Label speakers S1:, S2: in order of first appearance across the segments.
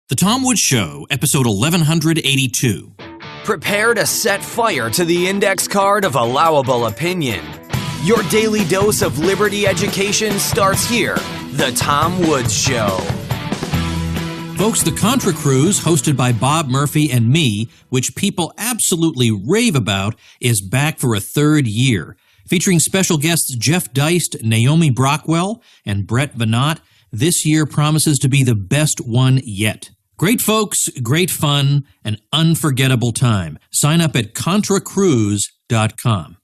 S1: The Tom Woods Show, episode 1182.
S2: Prepare to set fire to the index card of allowable opinion. Your daily dose of liberty education starts here. The Tom Woods Show.
S1: Folks, the Contra Cruise, hosted by Bob Murphy and me, which people absolutely rave about, is back for a third year. Featuring special guests Jeff Deist, Naomi Brockwell, and Brett Venat, this year promises to be the best one yet. Great folks, great fun, an unforgettable time. Sign up at ContraCruise.com.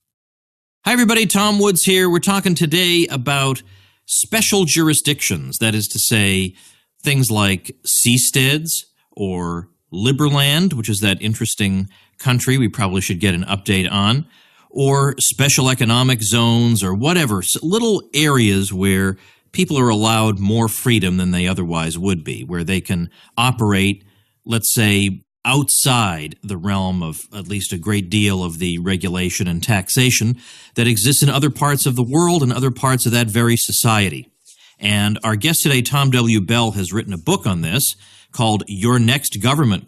S1: Hi everybody, Tom Woods here. We're talking today about special jurisdictions, that is to say, things like seasteads or Liberland, which is that interesting country we probably should get an update on, or special economic zones or whatever, little areas where people are allowed more freedom than they otherwise would be, where they can operate, let's say, outside the realm of at least a great deal of the regulation and taxation that exists in other parts of the world and other parts of that very society. And our guest today, Tom W. Bell, has written a book on this called Your Next Government, ?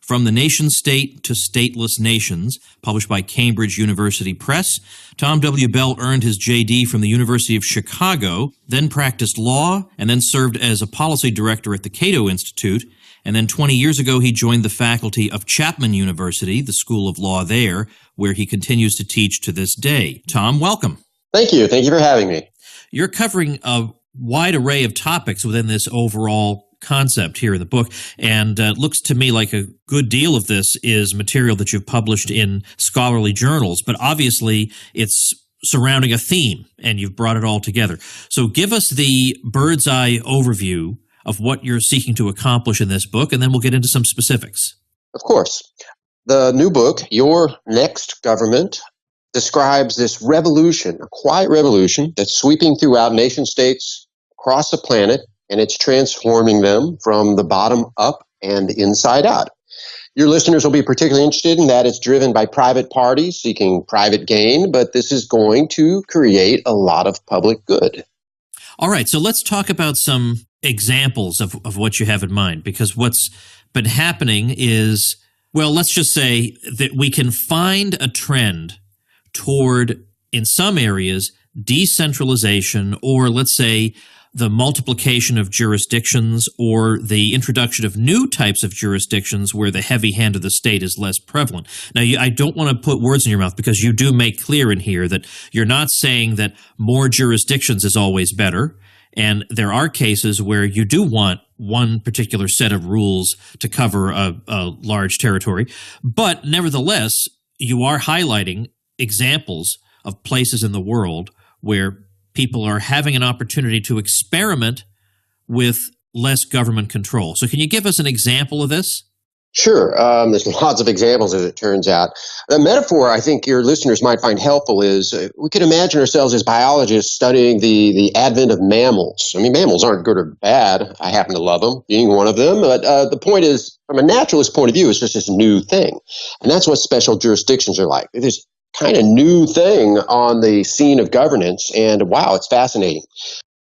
S1: From the Nation State to Stateless Nations, published by Cambridge University Press. Tom W. Bell earned his J.D. from the University of Chicago, then practiced law, and then served as a policy director at the Cato Institute. And then 20 years ago, he joined the faculty of Chapman University, the School of Law there, where he continues to teach to this day. Tom, welcome.
S3: Thank you. Thank you for having me.
S1: You're covering a wide array of topics within this overall concept here in the book, and it looks to me like a good deal of this is material that you've published in scholarly journals, but obviously it's surrounding a theme, and you've brought it all together. So give us the bird's eye overview of what you're seeking to accomplish in this book, and then we'll get into some specifics.
S3: Of course. The new book, Your Next Government, describes this revolution, a quiet revolution that's sweeping throughout nation states across the planet, and it's transforming them from the bottom up and inside out. Your listeners will be particularly interested in that it's driven by private parties seeking private gain, but this is going to create a lot of public good.
S1: All right, so let's talk about some examples of what you have in mind, because what's been happening is, well, let's just say that we can find a trend toward, in some areas, decentralization, or let's say the multiplication of jurisdictions or the introduction of new types of jurisdictions where the heavy hand of the state is less prevalent. Now, I don't want to put words in your mouth, because you do make clear in here that you're not saying that more jurisdictions is always better, and there are cases where you do want one particular set of rules to cover a large territory, but nevertheless, you are highlighting examples of places in the world where people are having an opportunity to experiment with less government control. So can you give us an example of this?
S3: Sure. There's lots of examples, as it turns out. The metaphor I think your listeners might find helpful is we can imagine ourselves as biologists studying the advent of mammals. I mean, mammals aren't good or bad. I happen to love them, being one of them. But the point is, from a naturalist point of view, it's just this new thing. And that's what special jurisdictions are like. They're this kind of new thing on the scene of governance, and wow, it's fascinating.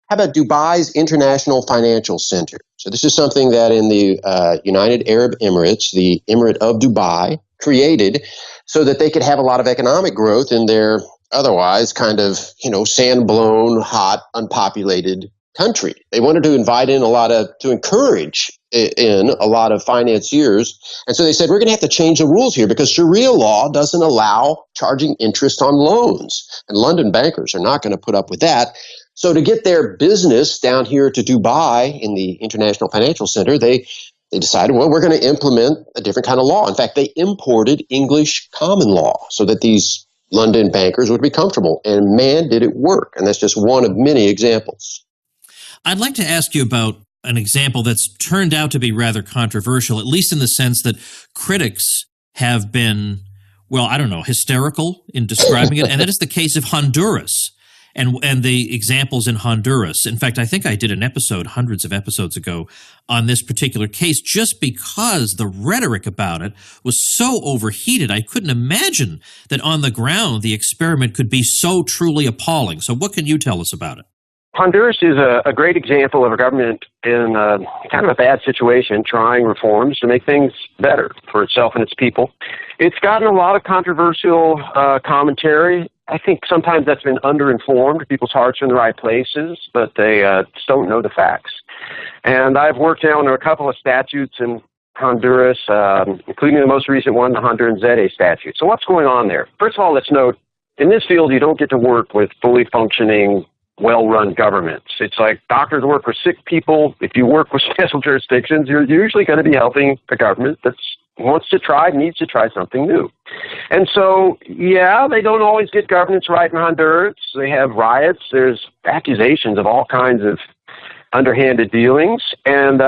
S3: How about Dubai's International Financial Center? So this is something that in the United Arab Emirates, the Emirate of Dubai, created so that they could have a lot of economic growth in their otherwise kind of, sand-blown, hot, unpopulated country. They wanted to to encourage in a lot of financiers. And so they said, we're going to have to change the rules here because Sharia law doesn't allow charging interest on loans. And London bankers are not going to put up with that. So to get their business down here to Dubai in the International Financial Center, they decided, well, we're going to implement a different kind of law. In fact, they imported English common law so that these London bankers would be comfortable. And man, did it work. And that's just one of many examples.
S1: I'd like to ask you about an example that's turned out to be rather controversial, at least in the sense that critics have been, hysterical in describing it, and that is the case of Honduras and the examples in Honduras. In fact, I think I did an episode hundreds of episodes ago on this particular case just because the rhetoric about it was so overheated. I couldn't imagine that on the ground the experiment could be so truly appalling. So what can you tell us about it?
S4: Honduras is a great example of a government in kind of a bad situation, trying reforms to make things better for itself and its people. It's gotten a lot of controversial commentary. I think sometimes that's been underinformed. People's hearts are in the right places, but they just don't know the facts. And I've worked now on a couple of statutes in Honduras, including the most recent one, the Honduran ZA statute. So what's going on there? First of all, let's note, in this field, you don't get to work with fully functioning, well-run governments. It's like doctors work for sick people. If you work with special jurisdictions, you're usually going to be helping a government that needs to try something new. And so, yeah, they don't always get governance right in Honduras. They have riots. There's accusations of all kinds of underhanded dealings. And,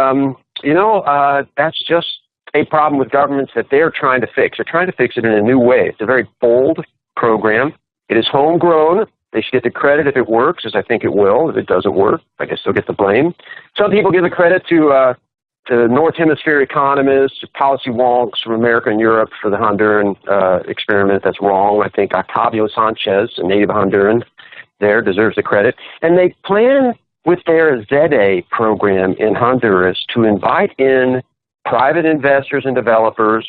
S4: that's just a problem with governments that they're trying to fix. They're trying to fix it in a new way. It's a very bold program. It is homegrown. They should get the credit if it works, as I think it will. If it doesn't work, I guess they'll get the blame. Some people give the credit to North Hemisphere economists, policy wonks from America and Europe for the Honduran experiment. That's wrong. I think Octavio Sanchez, a native Honduran there, deserves the credit. And they plan with their ZA program in Honduras to invite in private investors and developers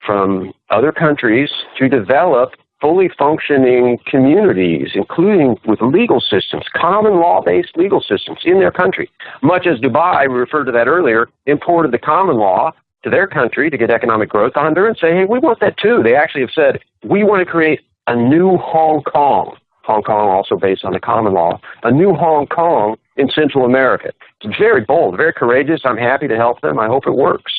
S4: from other countries to develop fully functioning communities, including with legal systems, common law-based legal systems in their country. Much as Dubai, we referred to that earlier, imported the common law to their country to get economic growth, Honduras say, hey, we want that too. They actually have said, we want to create a new Hong Kong. Hong Kong also based on the common law, a new Hong Kong in Central America. It's very bold, very courageous. I'm happy to help them. I hope it works.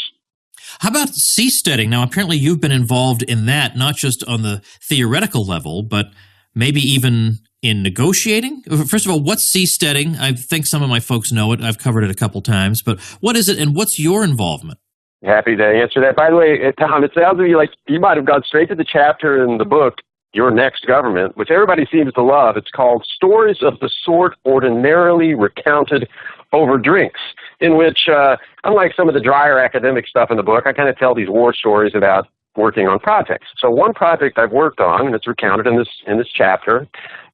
S1: How about seasteading? Now, apparently you've been involved in that, not just on the theoretical level, but maybe even in negotiating. First of all, what's seasteading? I think some of my folks know it. I've covered it a couple times, but what is it and what's your involvement?
S4: Happy to answer that. By the way, Tom, it sounds to me like you might have gone straight to the chapter in the book, Your Next Government, which everybody seems to love. It's called Stories of the Sort Ordinarily Recounted Over Drinks, in which, unlike some of the drier academic stuff in the book, I kind of tell these war stories about working on projects. So one project I've worked on, and it's recounted in this chapter,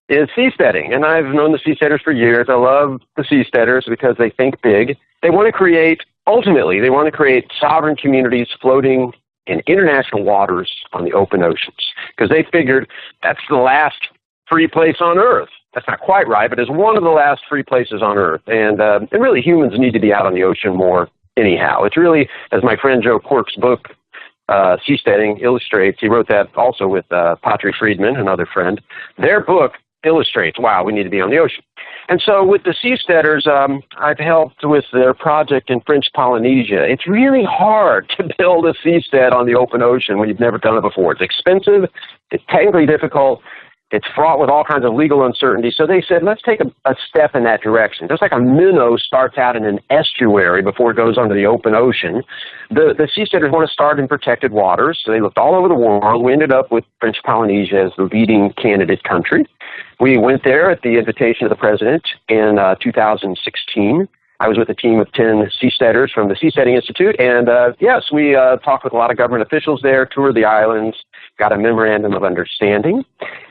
S4: is seasteading. And I've known the seasteaders for years. I love the seasteaders because they think big. They want to create sovereign communities floating in international waters on the open oceans, because they figured that's the last free place on Earth. That's not quite right, but it's one of the last free places on Earth. And really, humans need to be out on the ocean more anyhow. It's really, as my friend Joe Quirk's book, Seasteading, illustrates, he wrote that also with Patri Friedman, another friend. Their book illustrates, wow, we need to be on the ocean. And so with the seasteaders, I've helped with their project in French Polynesia. It's really hard to build a seastead on the open ocean when you've never done it before. It's expensive, it's technically difficult, it's fraught with all kinds of legal uncertainty. So they said, let's take a step in that direction. Just like a minnow starts out in an estuary before it goes onto the open ocean, the seasteaders want to start in protected waters. So they looked all over the world. We ended up with French Polynesia as the leading candidate country. We went there at the invitation of the president in 2016. I was with a team of 10 seasteaders from the Seasteading Institute, and yes, we talked with a lot of government officials there, toured the islands, got a memorandum of understanding,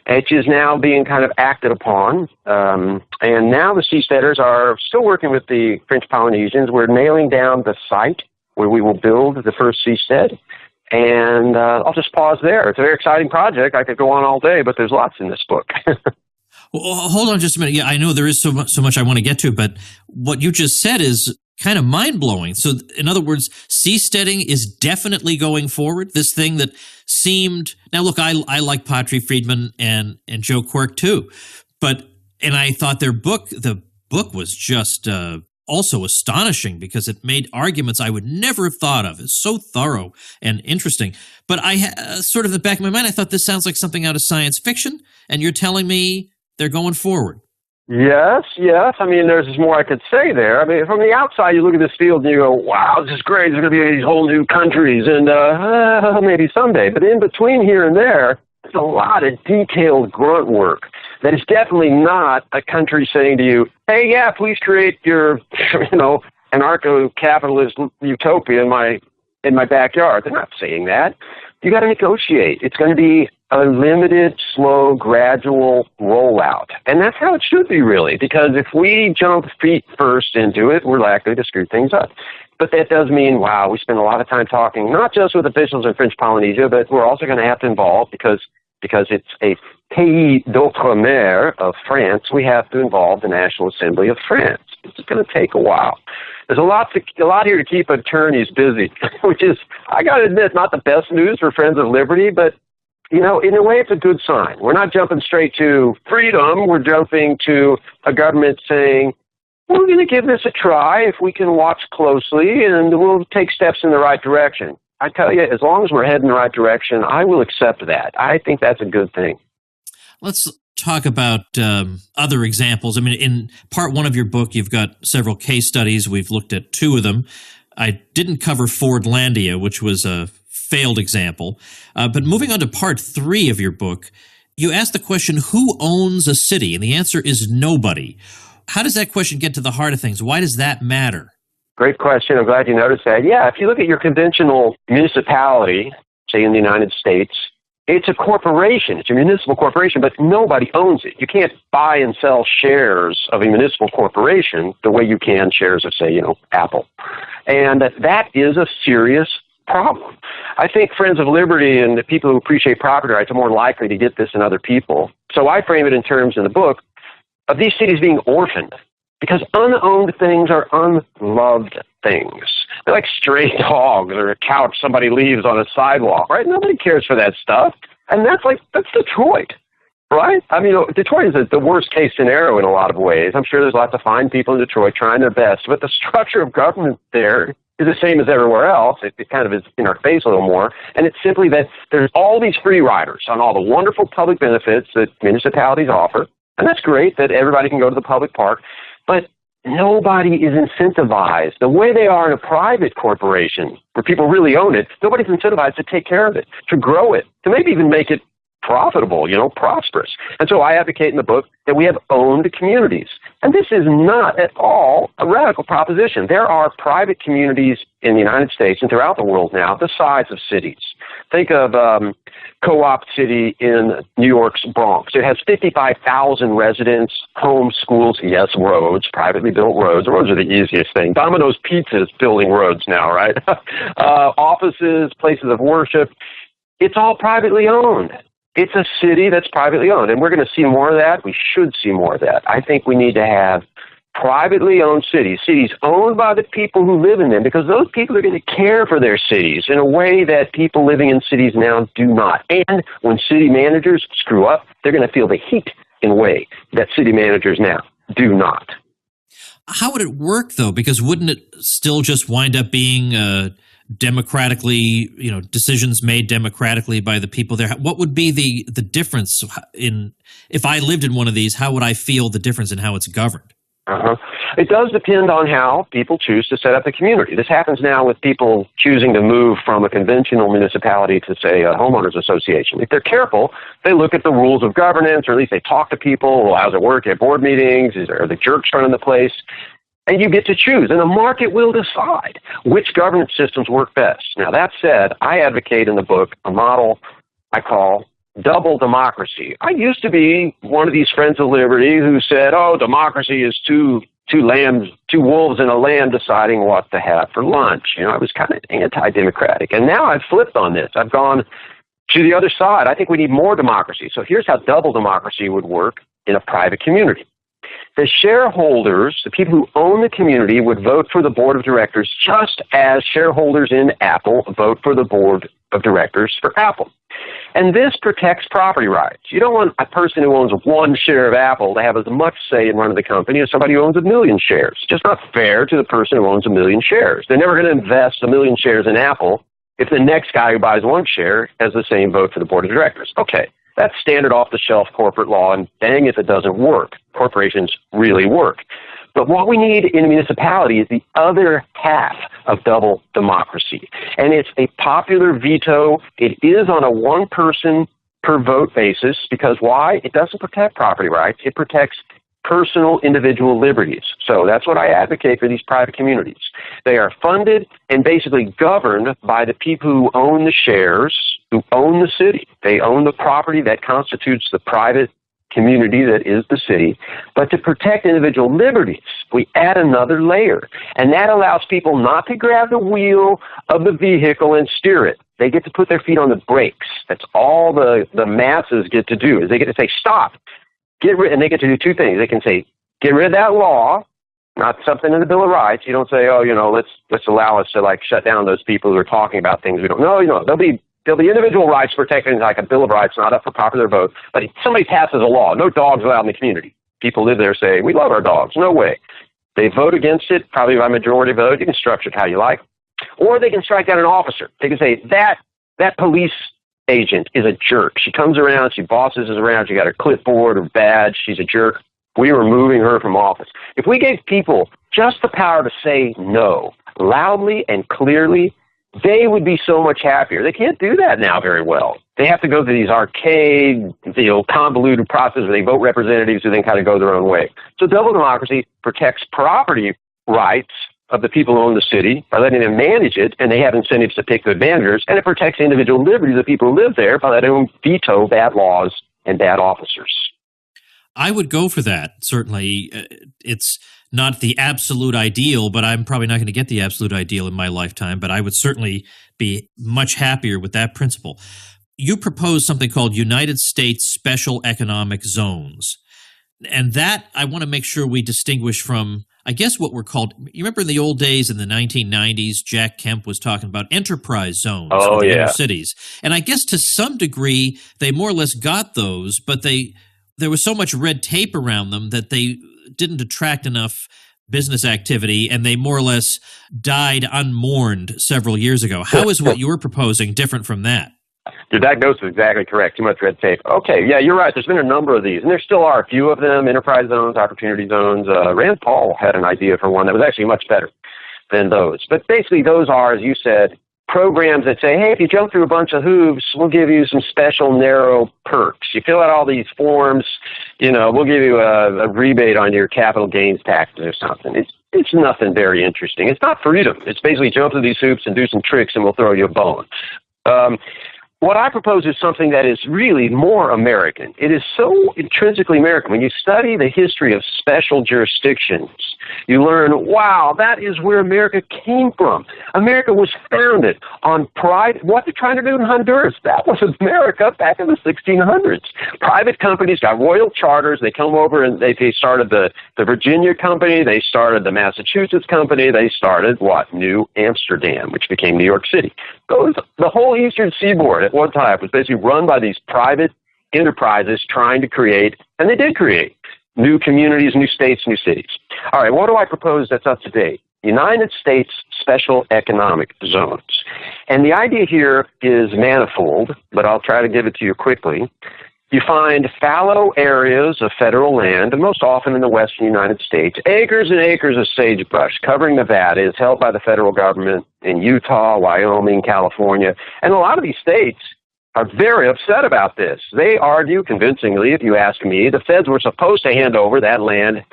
S4: which is now being kind of acted upon. And now the seasteaders are still working with the French Polynesians. We're nailing down the site where we will build the first seastead. And I'll just pause there. It's a very exciting project. I could go on all day, but there's lots in this book.
S1: Well, hold on just a minute. Yeah, I know there is so much I want to get to, but what you just said is kind of mind-blowing. So, in other words, seasteading is definitely going forward. This thing that seemed... Now, look, I like Patri Friedman and Joe Quirk, too. And I thought the book was just also astonishing because it made arguments I would never have thought of. It's so thorough and interesting. But I sort of in the back of my mind, I thought this sounds like something out of science fiction, and you're telling me they're going forward.
S4: Yes. I mean, there's more I could say there. I mean, from the outside, you look at this field and you go, wow, this is great. There's going to be these whole new countries and maybe someday. But in between here and there, there's a lot of detailed grunt work that is definitely not a country saying to you, hey, yeah, please create your, anarcho-capitalist utopia in my backyard. They're not saying that. You got to negotiate. It's going to be a limited, slow, gradual rollout. And that's how it should be, really, because if we jump feet first into it, we're likely to screw things up. But that does mean, wow, we spend a lot of time talking, not just with officials in French Polynesia, but we're also going to have to involve, because it's a pays d'outre-mer of France, we have to involve the National Assembly of France. It's going to take a while. There's a lot here to keep attorneys busy, which is, I got to admit, not the best news for Friends of Liberty, but in a way, it's a good sign. We're not jumping straight to freedom. We're jumping to a government saying, we're going to give this a try if we can watch closely, and we'll take steps in the right direction. I tell you, as long as we're heading in the right direction, I will accept that. I think that's a good thing.
S1: Let's talk about other examples. I mean, in part one of your book, you've got several case studies. We've looked at two of them. I didn't cover Fordlandia, which was a failed example. But moving on to part three of your book, you ask the question, who owns a city? And the answer is nobody. How does that question get to the heart of things? Why does that matter?
S4: Great question. I'm glad you noticed that. Yeah, if you look at your conventional municipality, say in the United States, it's a corporation. It's a municipal corporation, but nobody owns it. You can't buy and sell shares of a municipal corporation the way you can shares of, say, Apple. And that is a serious problem. I think Friends of Liberty and the people who appreciate property rights are more likely to get this than other people. So I frame it in terms in the book of these cities being orphaned, because unowned things are unloved things. They're like stray dogs or a couch somebody leaves on a sidewalk, right? Nobody cares for that stuff. And that's Detroit, right? I mean, Detroit is the worst case scenario in a lot of ways. I'm sure there's lots of fine people in Detroit trying their best, but the structure of government there is the same as everywhere else. It kind of is in our face a little more. And it's simply that there's all these free riders on all the wonderful public benefits that municipalities offer. And that's great that everybody can go to the public park. But nobody is incentivized the way they are in a private corporation where people really own it. Nobody's incentivized to take care of it, to grow it, to maybe even make it profitable, prosperous. And so I advocate in the book that we have owned communities. And this is not at all a radical proposition. There are private communities in the United States and throughout the world now the size of cities. Think of Co-op City in New York's Bronx. It has 55,000 residents, homes, schools, yes, roads, privately built roads. Roads are the easiest thing. Domino's Pizza is building roads now, right? Offices, places of worship. It's all privately owned. It's a city that's privately owned, and we're going to see more of that. We should see more of that. I think we need to have privately owned cities owned by the people who live in them, because those people are going to care for their cities in a way that people living in cities now do not. And when city managers screw up, they're going to feel the heat in a way that city managers now do not.
S1: How would it work, though? Because wouldn't it still just wind up being democratically, decisions made democratically by the people there? What would be the difference if I lived in one of these? How would I feel the difference in how it's governed?
S4: It does depend on how people choose to set up a community. This happens now with people choosing to move from a conventional municipality to, say, a homeowners association. If they're careful, they look at the rules of governance, or at least they talk to people. Well, how's it work at board meetings? Are the jerks running the place? And you get to choose, and the market will decide which governance systems work best. Now, that said, I advocate in the book a model I call double democracy. I used to be one of these Friends of Liberty who said, democracy is two wolves in a lamb deciding what to have for lunch. I was kind of anti-democratic. And now I've flipped on this. I've gone to the other side. I think we need more democracy. So here's how double democracy would work in a private community. The shareholders, the people who own the community, would vote for the board of directors just as shareholders in Apple vote for the board of directors for Apple. And this protects property rights. You don't want a person who owns one share of Apple to have as much say in running the company as somebody who owns 1 million shares. It's just not fair to the person who owns 1 million shares. They're never going to invest 1 million shares in Apple if the next guy who buys one share has the same vote for the board of directors. Okay. That's standard off-the-shelf corporate law, and dang if it doesn't work. Corporations really work. But what we need in a municipality is the other half of double democracy. And it's a popular veto. It is on a one-person per vote basis, because why? It doesn't protect property rights. It protects personal individual liberties. So that's what I advocate for these private communities. They are funded and basically governed by the people who own the shares, who own the city. They own the property that constitutes the private community that is the city. But to protect individual liberties, we add another layer. And that allows people not to grab the wheel of the vehicle and steer it. They get to put their feet on the brakes. That's all the masses get to do, is they get to say, stop. And they get to do two things. They can say, get rid of that law, not something in the Bill of Rights. You don't say, let's allow us to shut down those people who are talking about things we don't know. There'll be individual rights protected, like a Bill of Rights, not up for popular vote. But if somebody passes a law, no dogs allowed in the community. People live there say, we love our dogs. No way. They vote against it, probably by majority vote. You can structure it how you like. Or they can strike down an officer. They can say, that police agent is a jerk. She comes around, she bosses us around, she got her clipboard or badge, she's a jerk. We are removing her from office. If we gave people just the power to say no, loudly and clearly, they would be so much happier. They can't do that now very well. They have to go through these arcade, convoluted processes where they vote representatives who then kind of go their own way. So double democracy protects property rights of the people who own the city by letting them manage it, and they have incentives to pick good managers, and it protects individual liberty of the people who live there by letting them veto bad laws and bad officers.
S1: I would go for that, certainly. It's not the absolute ideal, but I'm probably not going to get the absolute ideal in my lifetime, but I would certainly be much happier with that principle. You propose something called United States Special Economic Zones, and that I want to make sure we distinguish from, I guess, what were called, you remember in the old days in the 1990s, Jack Kemp was talking about enterprise zones in the inner cities. And I guess to some degree, they more or less got those, but there was so much red tape around them that they didn't attract enough business activity, and they more or less died unmourned several years ago. How is what you're proposing different from that?
S4: Your diagnosis is exactly correct. Too much red tape. Okay, yeah, you're right. There's been a number of these, and there still are a few of them, enterprise zones, opportunity zones. Rand Paul had an idea for one that was actually much better than those. But basically those are, as you said, programs that say, hey, if you jump through a bunch of hoops, we'll give you some special narrow perks. You fill out all these forms, we'll give you a rebate on your capital gains taxes or something. It's nothing very interesting. It's not freedom. It's basically jump through these hoops and do some tricks and we'll throw you a bone. What I propose is something that is really more American. It is so intrinsically American. When you study the history of special jurisdictions, you learn, wow, that is where America came from. America was founded on pride. What they're trying to do in Honduras, that was America back in the 1600s. Private companies got royal charters. They come over and they started the Virginia Company. They started the Massachusetts Company. They started, New Amsterdam, which became New York City. The whole eastern seaboard at one time was basically run by these private enterprises trying to create, and they did create, new communities, new states, new cities. All right, what do I propose that's up to date? United States Special Economic Zones. And the idea here is manifold, but I'll try to give it to you quickly. You find fallow areas of federal land, and most often in the western United States, acres and acres of sagebrush covering Nevada is held by the federal government in Utah, Wyoming, California, and a lot of these states are very upset about this. They argue convincingly, if you ask me, the feds were supposed to hand over that land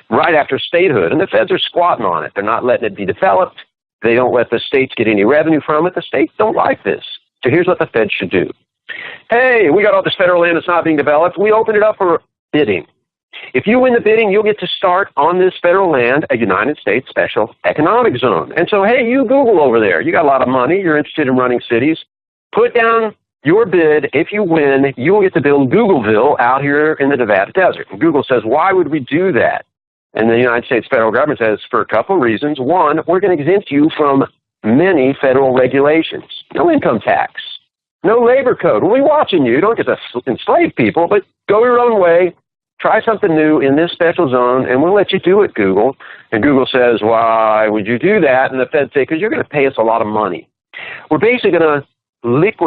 S4: right after statehood, and the feds are squatting on it. They're not letting it be developed. They don't let the states get any revenue from it. The states don't like this. So here's what the feds should do. Hey, we got all this federal land that's not being developed. We open it up for bidding. If you win the bidding, you'll get to start on this federal land a United States Special Economic Zone. And so, hey, you Google over there. You got a lot of money. You're interested in running cities. Put down your bid. If you win, you will get to build Googleville out here in the Nevada desert. And Google says, why would we do that? And the United States federal government says, for a couple of reasons. One, we're going to exempt you from many federal regulations. No income tax. No labor code. We'll be watching you. You don't get to enslave people, but go your own way. Try something new in this special zone, and we'll let you do it, Google. And Google says, why would you do that? And the feds say, because you're going to pay us a lot of money. We're basically going to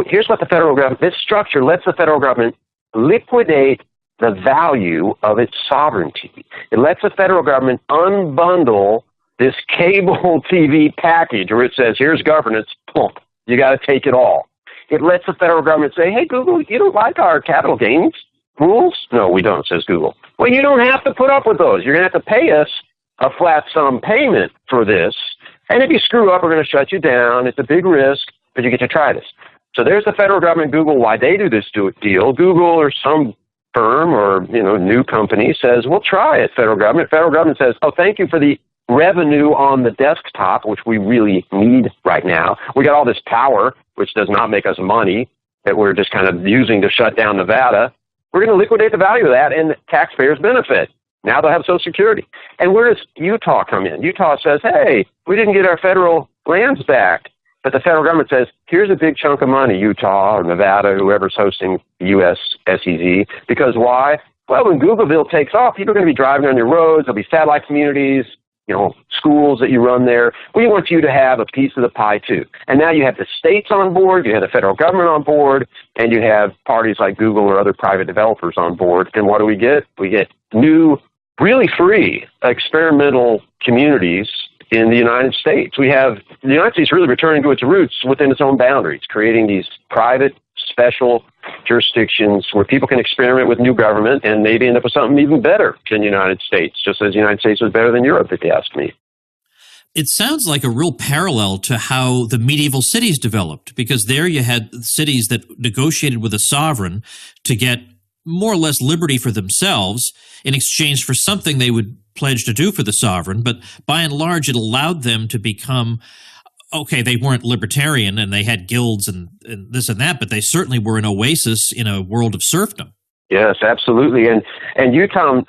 S4: here's what the federal government, this structure lets the federal government liquidate the value of its sovereignty. It lets the federal government unbundle this cable TV package where it says, here's governance, plump. You got to take it all. It lets the federal government say, hey, Google, you don't like our capital gains rules? No, we don't, says Google. Well, you don't have to put up with those. You're going to have to pay us a flat sum payment for this. And if you screw up, we're going to shut you down. It's a big risk, but you get to try this. So there's the federal government, Google, why they do this deal. Google or some firm or, new company says, we'll try it, federal government. Federal government says, oh, thank you for the revenue on the desktop, which we really need right now. We got all this power, which does not make us money, that we're just kind of using to shut down Nevada. We're going to liquidate the value of that, and taxpayers benefit. Now they'll have Social Security. And where does Utah come in? Utah says, hey, we didn't get our federal lands back. But the federal government says, here's a big chunk of money, Utah or Nevada, whoever's hosting the U.S. SEZ. Because why? Well, when Googleville takes off, people are going to be driving on your roads. There'll be satellite communities, schools that you run there. We want you to have a piece of the pie, too. And now you have the states on board, you have the federal government on board, and you have parties like Google or other private developers on board. And what do we get? We get new, really free experimental communities in the United States. We have the United States really returning to its roots within its own boundaries, creating these private, special jurisdictions where people can experiment with new government and maybe end up with something even better than the United States, just as the United States was better than Europe, if you ask me.
S1: It sounds like a real parallel to how the medieval cities developed, because there you had cities that negotiated with a sovereign to get more or less liberty for themselves in exchange for something they would pledge to do for the sovereign. But by and large, it allowed them to become, okay, they weren't libertarian and they had guilds and this and that, but they certainly were an oasis in a world of serfdom.
S4: Yes, absolutely. And Utah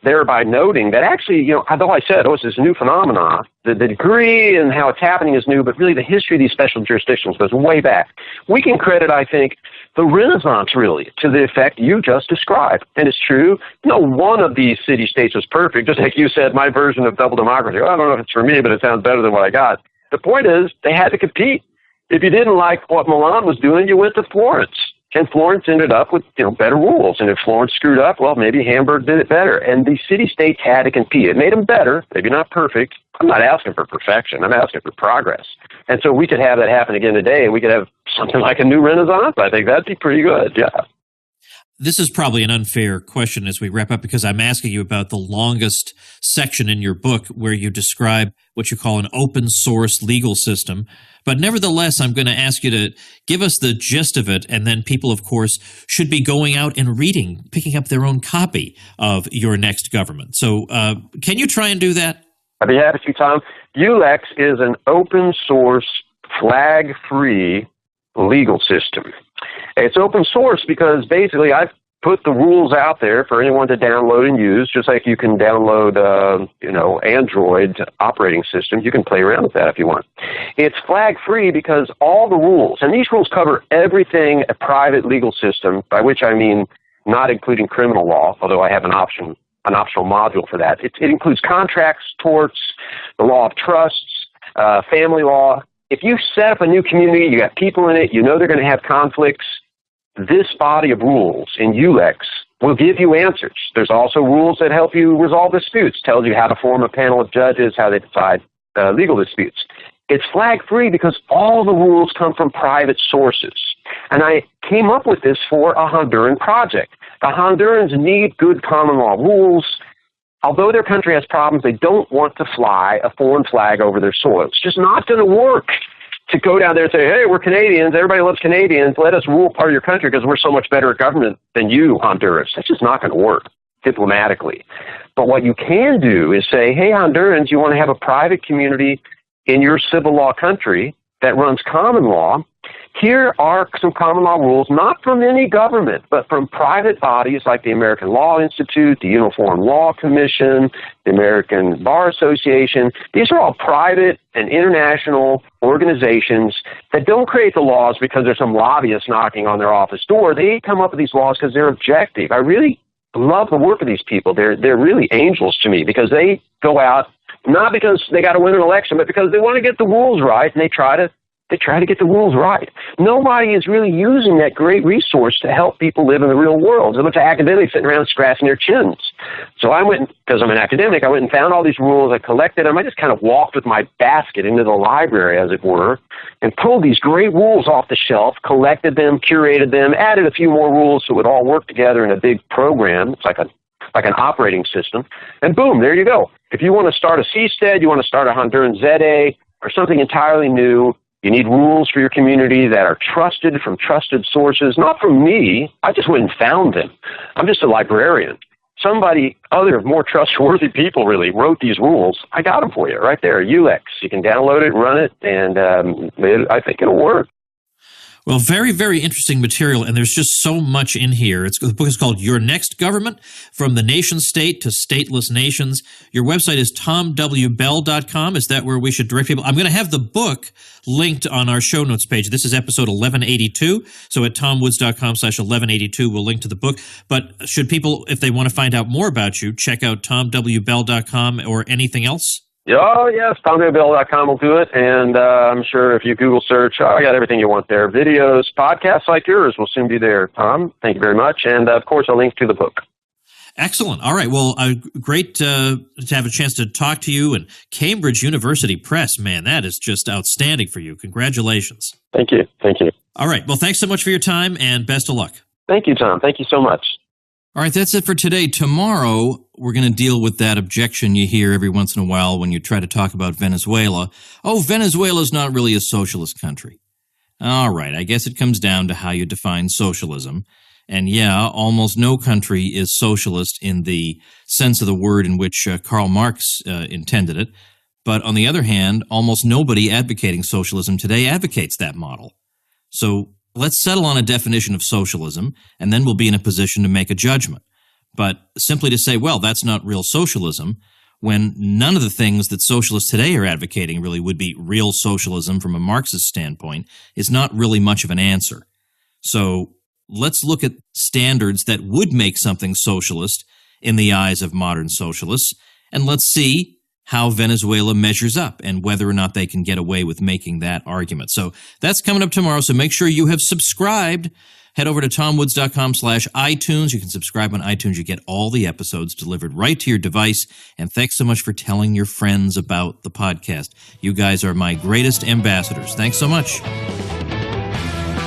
S4: thereby noting that actually, although I said, it's this new phenomenon, the degree and how it's happening is new, but really the history of these special jurisdictions goes way back. We can credit, I think, the Renaissance, really, to the effect you just described. And it's true, no one of these city-states was perfect. Just like you said, my version of double democracy, I don't know if it's for me, but it sounds better than what I got. The point is, they had to compete. If you didn't like what Milan was doing, you went to Florence. And Florence ended up with, better rules. And if Florence screwed up, well, maybe Hamburg did it better. And these city-states had to compete. It made them better, maybe not perfect. I'm not asking for perfection. I'm asking for progress. And so we could have that happen again today. We could have something like a new Renaissance. I think that'd be pretty good, yeah.
S1: This is probably an unfair question as we wrap up, because I'm asking you about the longest section in your book where you describe what you call an open source legal system. But nevertheless, I'm going to ask you to give us the gist of it, and then people, of course, should be going out and reading, picking up their own copy of Your Next Government. So can you try and do that?
S4: I'd be happy to, Tom. ULEX is an open source, flag-free legal system. It's open source because basically I've put the rules out there for anyone to download and use, just like you can download, Android operating system. You can play around with that if you want. It's flag-free because all the rules, and these rules cover everything a private legal system, by which I mean not including criminal law, although I have an optional module for that. It includes contracts, torts, the law of trusts, family law. If you set up a new community, you got people in it, they're going to have conflicts, this body of rules in ULEX will give you answers. There's also rules that help you resolve disputes, tells you how to form a panel of judges, how they decide legal disputes. It's flag-free because all the rules come from private sources. And I came up with this for a Honduran project. The Hondurans need good common law rules. Although their country has problems, they don't want to fly a foreign flag over their soil. It's just not going to work to go down there and say, hey, we're Canadians, everybody loves Canadians, let us rule part of your country because we're so much better at government than you, Honduras. That's just not going to work diplomatically. But what you can do is say, hey, Hondurans, you want to have a private community in your civil law country that runs common law. Here are some common law rules, not from any government, but from private bodies like the American Law Institute, the Uniform Law Commission, the American Bar Association. These are all private and international organizations that don't create the laws because there's some lobbyists knocking on their office door. They come up with these laws because they're objective. I really love the work of these people. They're really angels to me because they go out, not because they got to win an election, but because they want to get the rules right, and they try to get the rules right. Nobody is really using that great resource to help people live in the real world. There's a bunch of academics sitting around scratching their chins. So I went, because I'm an academic, I went and found all these rules. I collected them. I just kind of walked with my basket into the library, as it were, and pulled these great rules off the shelf, collected them, curated them, added a few more rules so it would all work together in a big program. It's like a like an operating system. And boom, there you go. If you want to start a seastead, you want to start a Honduran ZA or something entirely new, you need rules for your community that are trusted from trusted sources, not from me. I just went and found them. I'm just a librarian. Somebody other, more trustworthy people really wrote these rules. I got them for you right there, UX. You can download it, run it, and I think it'll work.
S1: Well, very, very interesting material, and there's just so much in here. The book is called Your Next Government, From the Nation State to Stateless Nations. Your website is tomwbell.com. Is that where we should direct people? I'm going to have the book linked on our show notes page. This is episode 1182, so at tomwoods.com/1182, we'll link to the book. But should people, if they want to find out more about you, check out tomwbell.com or anything else?
S4: Oh, yes, TomWbell.com will do it, and I'm sure if you Google search, I got everything you want there. Videos, podcasts like yours will soon be there, Tom. Thank you very much, and of course, a link to the book.
S1: Excellent. All right, well, great to have a chance to talk to you, and Cambridge University Press, man, that is just outstanding for you. Congratulations.
S4: Thank you. Thank you.
S1: All right, well, thanks so much for your time, and best of luck.
S4: Thank you, Tom. Thank you so much.
S1: All right, that's it for today. Tomorrow, we're going to deal with that objection you hear every once in a while when you try to talk about Venezuela. Oh, Venezuela's not really a socialist country. All right, I guess it comes down to how you define socialism. And yeah, almost no country is socialist in the sense of the word in which Karl Marx intended it. But on the other hand, almost nobody advocating socialism today advocates that model. So let's settle on a definition of socialism, and then we'll be in a position to make a judgment. But simply to say, well, that's not real socialism, when none of the things that socialists today are advocating really would be real socialism from a Marxist standpoint, is not really much of an answer. So let's look at standards that would make something socialist in the eyes of modern socialists, and let's see how Venezuela measures up and whether or not they can get away with making that argument. So that's coming up tomorrow, so make sure you have subscribed. Head over to tomwoods.com/iTunes. You can subscribe on iTunes. You get all the episodes delivered right to your device. And thanks so much for telling your friends about the podcast. You guys are my greatest ambassadors. Thanks so much.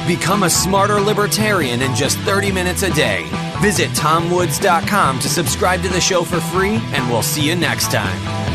S2: Become a smarter libertarian in just 30 minutes a day. Visit tomwoods.com to subscribe to the show for free, and we'll see you next time.